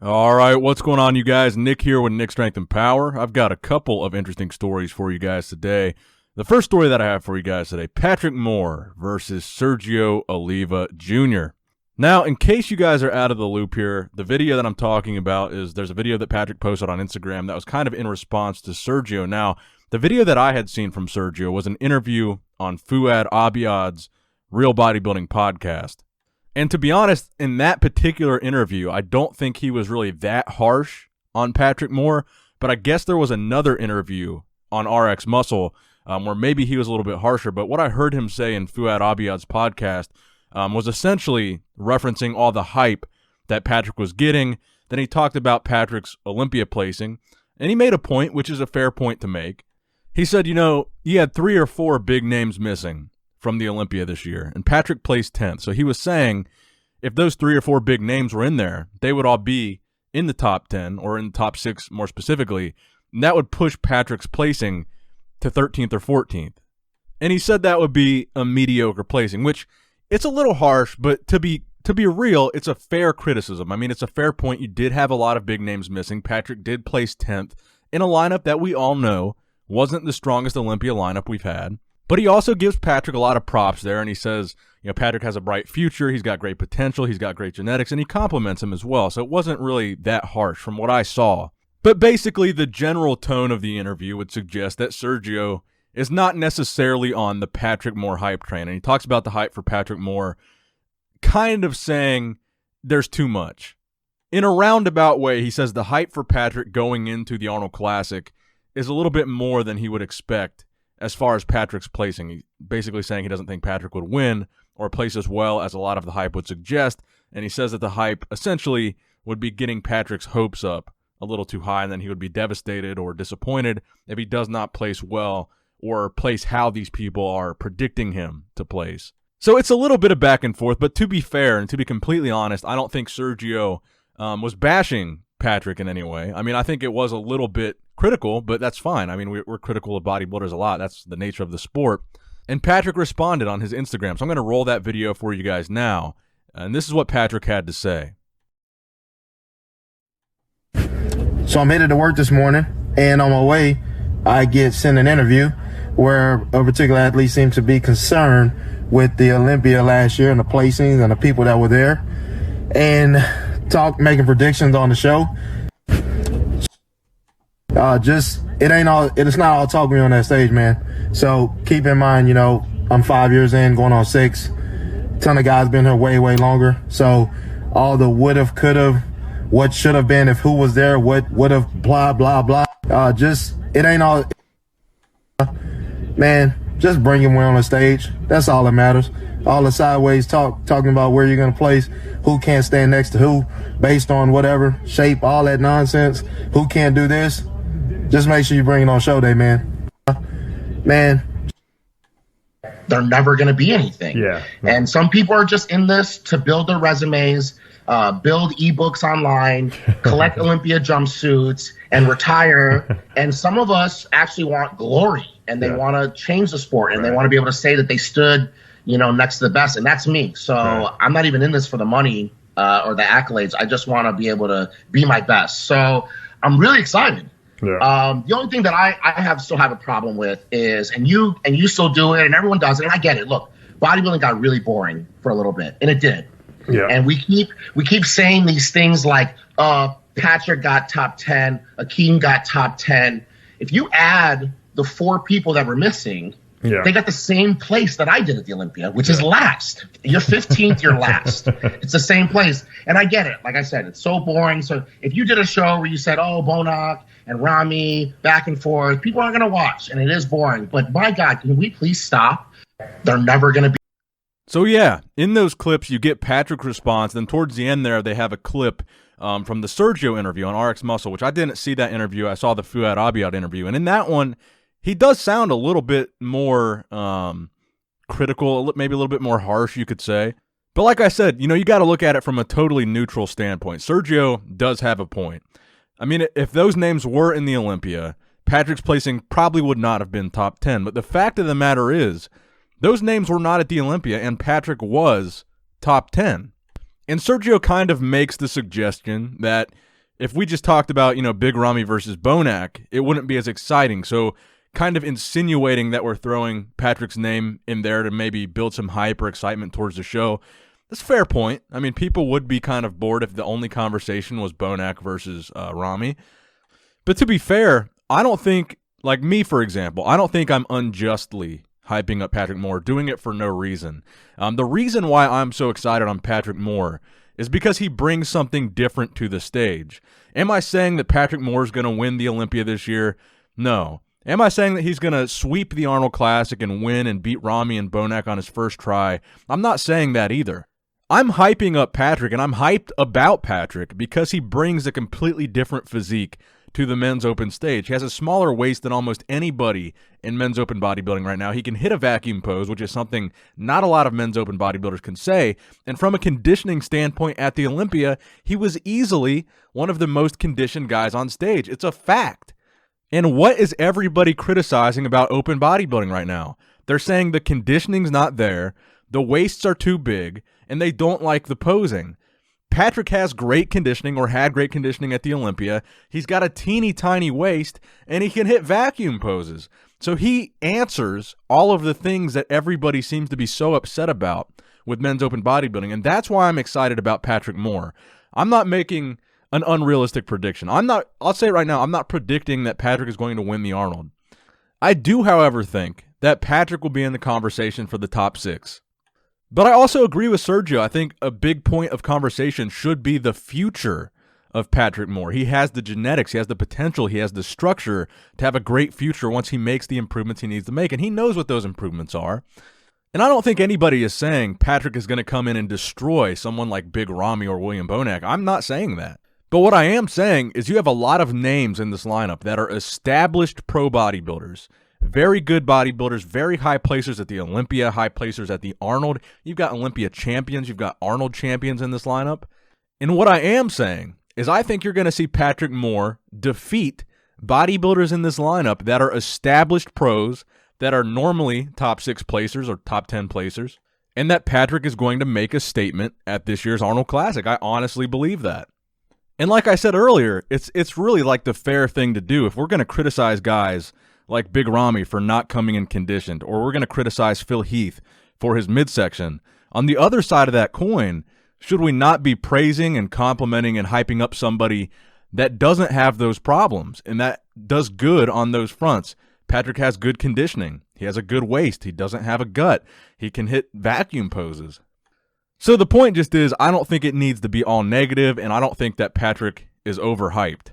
All right, what's going on, you guys? Nick here with Nick Strength and Power. I've got a couple of interesting stories for you guys today. The first story that I have for you guys today, Patrick Moore versus Sergio Oliva Jr. Now, in case you guys are out of the loop here, the video that I'm talking about is there's a video that Patrick posted on Instagram that was kind of in response to Sergio. Now, the video that I had seen from Sergio was an interview on Fouad Abiad's Real Bodybuilding podcast. And to be honest, in that particular interview, I don't think he was really that harsh on Patrick Moore, but I guess there was another interview on RX Muscle where maybe he was a little bit harsher. But what I heard him say in Fouad Abiad's podcast was essentially referencing all the hype that Patrick was getting. Then he talked about Patrick's Olympia placing, and he made a point, which is a fair point to make. He said, you know, you had 3 or 4 big names missing from the Olympia this year, and Patrick placed 10th. So he was saying if those 3 or 4 big names were in there, they would all be in the top 10 or in the top 6 more specifically, and that would push Patrick's placing to 13th or 14th. And he said that would be a mediocre placing, which it's a little harsh, but to be real, it's a fair criticism. I mean, it's a fair point. You did have a lot of big names missing. Patrick did place 10th in a lineup that we all know wasn't the strongest Olympia lineup we've had. But he also gives Patrick a lot of props there, and he says, you know, Patrick has a bright future, he's got great potential, he's got great genetics, and he compliments him as well. So it wasn't really that harsh from what I saw. But basically, the general tone of the interview would suggest that Sergio is not necessarily on the Patrick Moore hype train. And he talks about the hype for Patrick Moore, kind of saying there's too much. In a roundabout way, he says the hype for Patrick going into the Arnold Classic is a little bit more than he would expect as far as Patrick's placing. He's basically saying he doesn't think Patrick would win or place as well as a lot of the hype would suggest, and he says that the hype essentially would be getting Patrick's hopes up a little too high, and then he would be devastated or disappointed if he does not place well or place how these people are predicting him to place. So it's a little bit of back and forth, but to be fair and to be completely honest, I don't think Sergio was bashing Patrick in any way. I mean, I think it was a little bit critical, but that's fine. I mean, we're critical of bodybuilders a lot. That's the nature of the sport. And Patrick responded on his Instagram. So I'm going to roll that video for you guys now. And this is what Patrick had to say. So I'm headed to work this morning, and on my way, I get sent an interview where a particular athlete seemed to be concerned with the Olympia last year and the placings and the people that were there, and making predictions on the show. It's not all talk me on that stage, man. So keep in mind, you know, I'm 5 years in, going on 6. Ton of guys been here way, way longer. So all the would've, could've, what should have been if who was there, what would have, blah, blah, blah. It ain't all, man, just bring him on the stage. That's all that matters. All the sideways talking about where you're going to place, who can't stand next to who, based on whatever, shape, all that nonsense, who can't do this. Just make sure you bring it on show day, man. Man. They're never going to be anything. Yeah. And some people are just in this to build their resumes, build ebooks online, collect Olympia jumpsuits, and retire. And some of us actually want glory, and they want to change the sport, and they want to be able to say that they stood, you know, next to the best. And that's me. So I'm not even in this for the money or the accolades. I just want to be able to be my best. So I'm really excited. Yeah. The only thing that I still have a problem with is, and you still do it, and everyone does it, and I get it. Look, bodybuilding got really boring for a little bit, and it did. Yeah. And we keep saying these things like, Patrick got top 10, Akeem got top 10. If you add the 4 people that were missing, they got the same place that I did at the Olympia, which is last. You're 15th, you're last. It's the same place. And I get it. Like I said, it's so boring. So if you did a show where you said, oh, Bonak and Rami, back and forth, people aren't going to watch. And it is boring. But my God, can we please stop? They're never going to be. So yeah, in those clips, you get Patrick's response. Then towards the end there, they have a clip from the Sergio interview on RX Muscle, which I didn't see that interview. I saw the Fouad Abiad interview. And in that one, he does sound a little bit more critical, maybe a little bit more harsh, you could say. But like I said, you know, you got to look at it from a totally neutral standpoint. Sergio does have a point. I mean, if those names were in the Olympia, Patrick's placing probably would not have been top 10. But the fact of the matter is, those names were not at the Olympia, and Patrick was top 10. And Sergio kind of makes the suggestion that if we just talked about, Big Ramy versus Bonac, it wouldn't be as exciting. So kind of insinuating that we're throwing Patrick's name in there to maybe build some hype or excitement towards the show, that's a fair point. I mean, people would be kind of bored if the only conversation was Bonac versus Ramy. But to be fair, I don't think, like me, for example, I don't think I'm unjustly hyping up Patrick Moore, doing it for no reason. The reason why I'm so excited on Patrick Moore is because he brings something different to the stage. Am I saying that Patrick Moore is going to win the Olympia this year? No. Am I saying that he's going to sweep the Arnold Classic and win and beat Ramy and Bonac on his first try? I'm not saying that either. I'm hyping up Patrick, and I'm hyped about Patrick because he brings a completely different physique to the men's open stage. He has a smaller waist than almost anybody in men's open bodybuilding right now. He can hit a vacuum pose, which is something not a lot of men's open bodybuilders can say. And from a conditioning standpoint at the Olympia, he was easily one of the most conditioned guys on stage. It's a fact. And what is everybody criticizing about open bodybuilding right now? They're saying the conditioning's not there, the waists are too big, and they don't like the posing. Patrick has great conditioning, or had great conditioning at the Olympia. He's got a teeny tiny waist, and he can hit vacuum poses. So he answers all of the things that everybody seems to be so upset about with men's open bodybuilding, and that's why I'm excited about Patrick Moore. I'm not making an unrealistic prediction. I'll say it right now, I'm not predicting that Patrick is going to win the Arnold. I do, however, think that Patrick will be in the conversation for the top 6. But I also agree with Sergio. I think a big point of conversation should be the future of Patrick Moore. He has the genetics, he has the potential, he has the structure to have a great future once he makes the improvements he needs to make, and he knows what those improvements are. And I don't think anybody is saying Patrick is going to come in and destroy someone like Big Ramy or William Bonac. I'm not saying that. But what I am saying is you have a lot of names in this lineup that are established pro bodybuilders. Very good bodybuilders, very high placers at the Olympia, high placers at the Arnold. You've got Olympia champions, you've got Arnold champions in this lineup. And what I am saying is I think you're going to see Patrick Moore defeat bodybuilders in this lineup that are established pros, that are normally top 6 placers or top 10 placers, and that Patrick is going to make a statement at this year's Arnold Classic. I honestly believe that. And like I said earlier, it's really like the fair thing to do. If we're going to criticize guys like Big Ramy for not coming in conditioned, or we're going to criticize Phil Heath for his midsection, on the other side of that coin, should we not be praising and complimenting and hyping up somebody that doesn't have those problems and that does good on those fronts? Patrick has good conditioning. He has a good waist. He doesn't have a gut. He can hit vacuum poses. So the point just is, I don't think it needs to be all negative, and I don't think that Patrick is overhyped.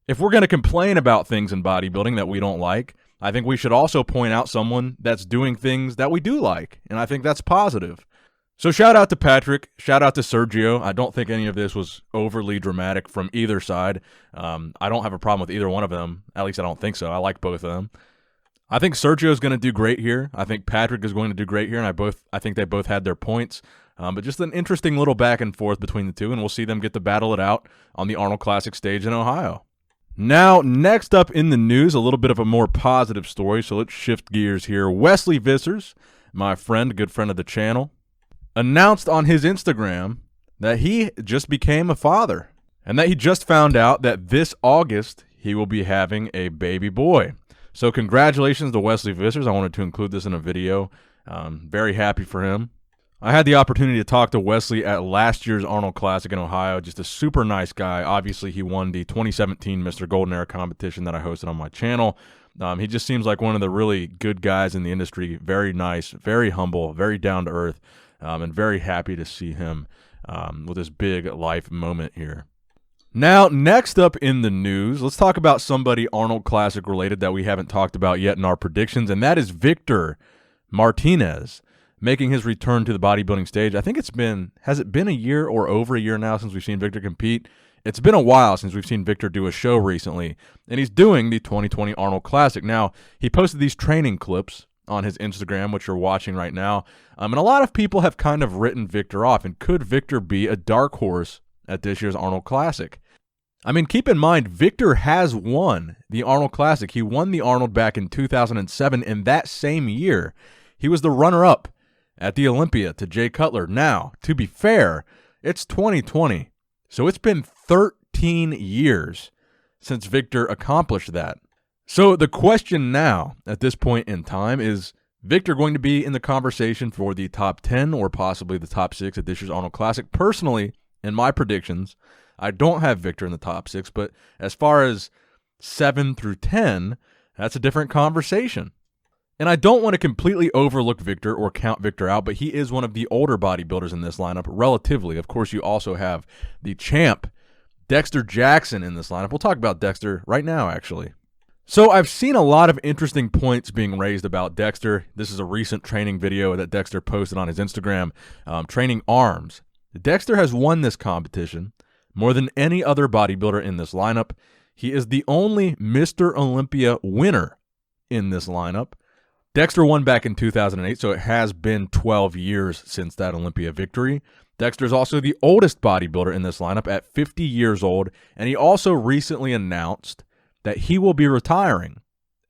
If we're going to complain about things in bodybuilding that we don't like, I think we should also point out someone that's doing things that we do like, and I think that's positive. So shout out to Patrick, shout out to Sergio. I don't think any of this was overly dramatic from either side. I don't have a problem with either one of them. At least I don't think so. I like both of them. I think Sergio is going to do great here. I think Patrick is going to do great here, and I think they both had their points. But just an interesting little back and forth between the two, and we'll see them get to battle it out on the Arnold Classic stage in Ohio. Now, next up in the news, a little bit of a more positive story, so let's shift gears here. Wesley Vissers, my friend, good friend of the channel, announced on his Instagram that he just became a father, and that he just found out that this August he will be having a baby boy. So congratulations to Wesley Vissers. I wanted to include this in a video. Very happy for him. I had the opportunity to talk to Wesley at last year's Arnold Classic in Ohio. Just a super nice guy. Obviously, he won the 2017 Mr. Golden Era competition that I hosted on my channel. He just seems like one of the really good guys in the industry. Very nice, very humble, very down to earth, and very happy to see him with this big life moment here. Now, next up in the news, let's talk about somebody Arnold Classic related that we haven't talked about yet in our predictions, and that is Victor Martinez, making his return to the bodybuilding stage. I think has it been a year or over a year now since we've seen Victor compete? It's been a while since we've seen Victor do a show recently, and he's doing the 2020 Arnold Classic. Now, he posted these training clips on his Instagram, which you're watching right now, and a lot of people have kind of written Victor off, and could Victor be a dark horse at this year's Arnold Classic? I mean, keep in mind, Victor has won the Arnold Classic. He won the Arnold back in 2007, and that same year, he was the runner-up at the Olympia to Jay Cutler. Now, to be fair, it's 2020, so it's been 13 15 years since Victor accomplished that. So the question now, at this point in time, is Victor going to be in the conversation for the top 10 or possibly the top 6 at this year's Arnold Classic? Personally, in my predictions, I don't have Victor in the top 6, but as far as 7 through 10, that's a different conversation. And I don't want to completely overlook Victor or count Victor out, but he is one of the older bodybuilders in this lineup, relatively. Of course, you also have the champ, Dexter Jackson, in this lineup. We'll talk about Dexter right now, actually. So I've seen a lot of interesting points being raised about Dexter. This is a recent training video that Dexter posted on his Instagram, training arms. Dexter has won this competition more than any other bodybuilder in this lineup. He is the only Mr. Olympia winner in this lineup. Dexter won back in 2008, so it has been 12 years since that Olympia victory. Dexter is also the oldest bodybuilder in this lineup at 50 years old, and he also recently announced that he will be retiring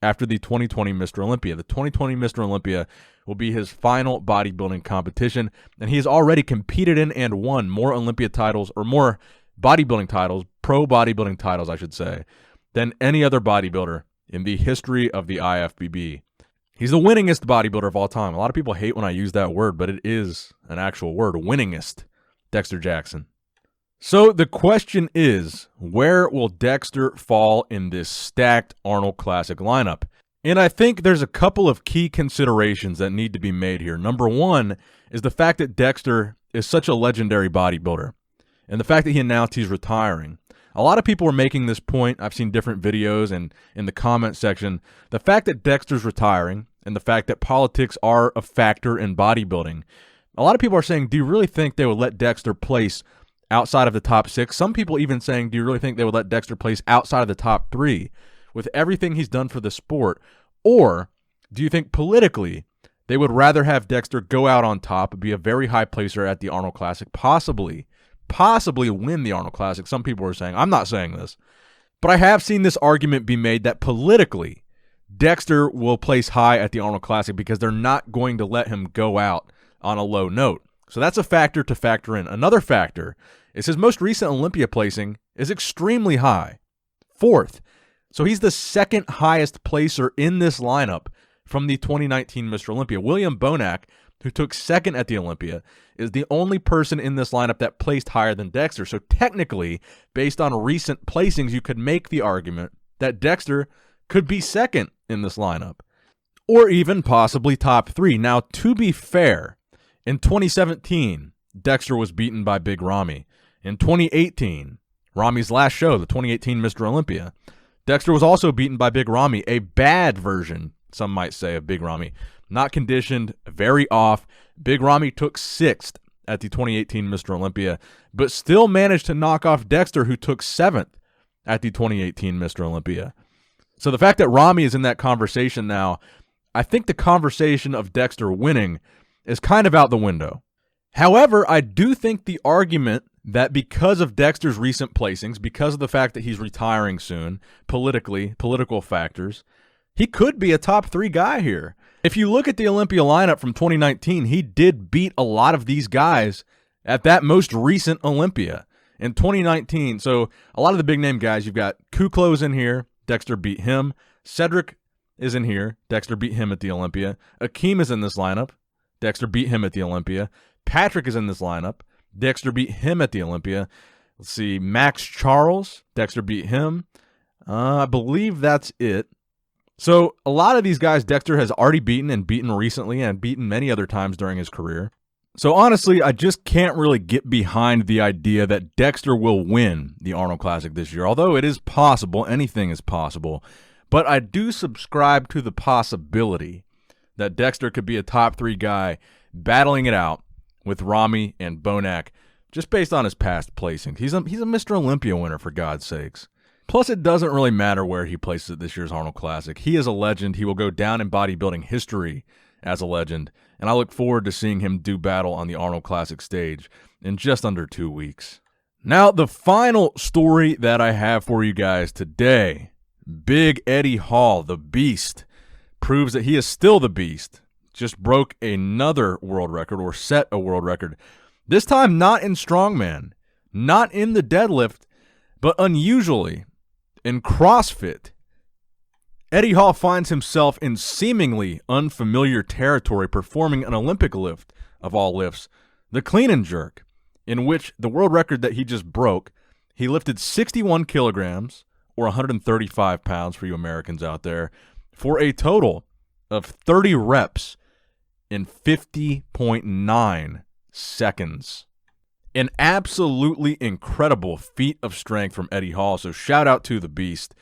after the 2020 Mr. Olympia. The 2020 Mr. Olympia will be his final bodybuilding competition, and he has already competed in and won more Olympia titles, or more bodybuilding titles, pro bodybuilding titles, I should say, than any other bodybuilder in the history of the IFBB. He's the winningest bodybuilder of all time. A lot of people hate when I use that word, but it is an actual word, winningest, Dexter Jackson. So the question is, where will Dexter fall in this stacked Arnold Classic lineup? And I think there's a couple of key considerations that need to be made here. Number one is the fact that Dexter is such a legendary bodybuilder, and the fact that he announced he's retiring. A lot of people are making this point. I've seen different videos and in the comment section. The fact that Dexter's retiring and the fact that politics are a factor in bodybuilding. A lot of people are saying, do you really think they would let Dexter place outside of the top 6? Some people even saying, do you really think they would let Dexter place outside of the top 3 with everything he's done for the sport? Or do you think politically they would rather have Dexter go out on top, be a very high placer at the Arnold Classic, possibly win the Arnold Classic? Some people are saying, I'm not saying this, but I have seen this argument be made that politically Dexter will place high at the Arnold Classic because they're not going to let him go out on a low note. So that's a factor to factor in. Another factor is his most recent Olympia placing is extremely high, 4th. So he's the second highest placer in this lineup from the 2019 Mr. Olympia. William Bonac, who took 2nd at the Olympia, is the only person in this lineup that placed higher than Dexter. So technically, based on recent placings, you could make the argument that Dexter could be 2nd in this lineup, or even possibly top 3. Now, to be fair, in 2017, Dexter was beaten by Big Ramy. In 2018, Ramy's last show, the 2018 Mr. Olympia, Dexter was also beaten by Big Ramy, a bad version, some might say, of Big Ramy. Not conditioned, very off. Big Ramy took 6th at the 2018 Mr. Olympia, but still managed to knock off Dexter, who took 7th at the 2018 Mr. Olympia. So the fact that Ramy is in that conversation now, I think the conversation of Dexter winning is kind of out the window. However, I do think the argument that because of Dexter's recent placings, because of the fact that he's retiring soon, political factors, he could be a top 3 guy here. If you look at the Olympia lineup from 2019, he did beat a lot of these guys at that most recent Olympia in 2019. So a lot of the big name guys, you've got Kuklo's in here, Dexter beat him. Cedric is in here, Dexter beat him at the Olympia. Akeem is in this lineup, Dexter beat him at the Olympia. Patrick is in this lineup, Dexter beat him at the Olympia. Let's see, Max Charles, Dexter beat him. I believe that's it. So a lot of these guys Dexter has already beaten, and beaten recently, and beaten many other times during his career. So honestly, I just can't really get behind the idea that Dexter will win the Arnold Classic this year, although it is possible, anything is possible. But I do subscribe to the possibility that Dexter could be a top 3 guy battling it out with Ramy and Bonac, just based on his past placings. He's a Mr. Olympia winner, for God's sakes. Plus, it doesn't really matter where he places at this year's Arnold Classic. He is a legend. He will go down in bodybuilding history as a legend, and I look forward to seeing him do battle on the Arnold Classic stage in just under 2 weeks. Now, the final story that I have for you guys today, Big Eddie Hall, the Beast, proves that he is still the Beast. Just broke another world record, or set a world record. This time not in strongman, not in the deadlift, But unusually, in CrossFit, Eddie Hall finds himself in seemingly unfamiliar territory performing an Olympic lift of all lifts, the clean and jerk, in which the world record that he just broke, he lifted 61 kilograms, or 135 pounds for you Americans out there, for a total of 30 reps in 50.9 seconds. An absolutely incredible feat of strength from Eddie Hall, so shout out to the beast.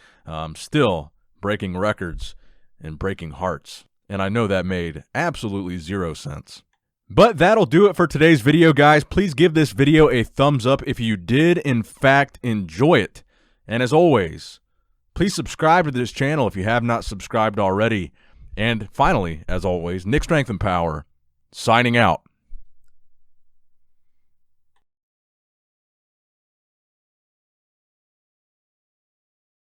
Still breaking records and breaking hearts, and I know that made absolutely 0 sense. But that'll do it for today's video, guys. Please give this video a thumbs up if you did, in fact, enjoy it. And as always, please subscribe to this channel if you have not subscribed already. And finally, as always, Nick Strength and Power, signing out.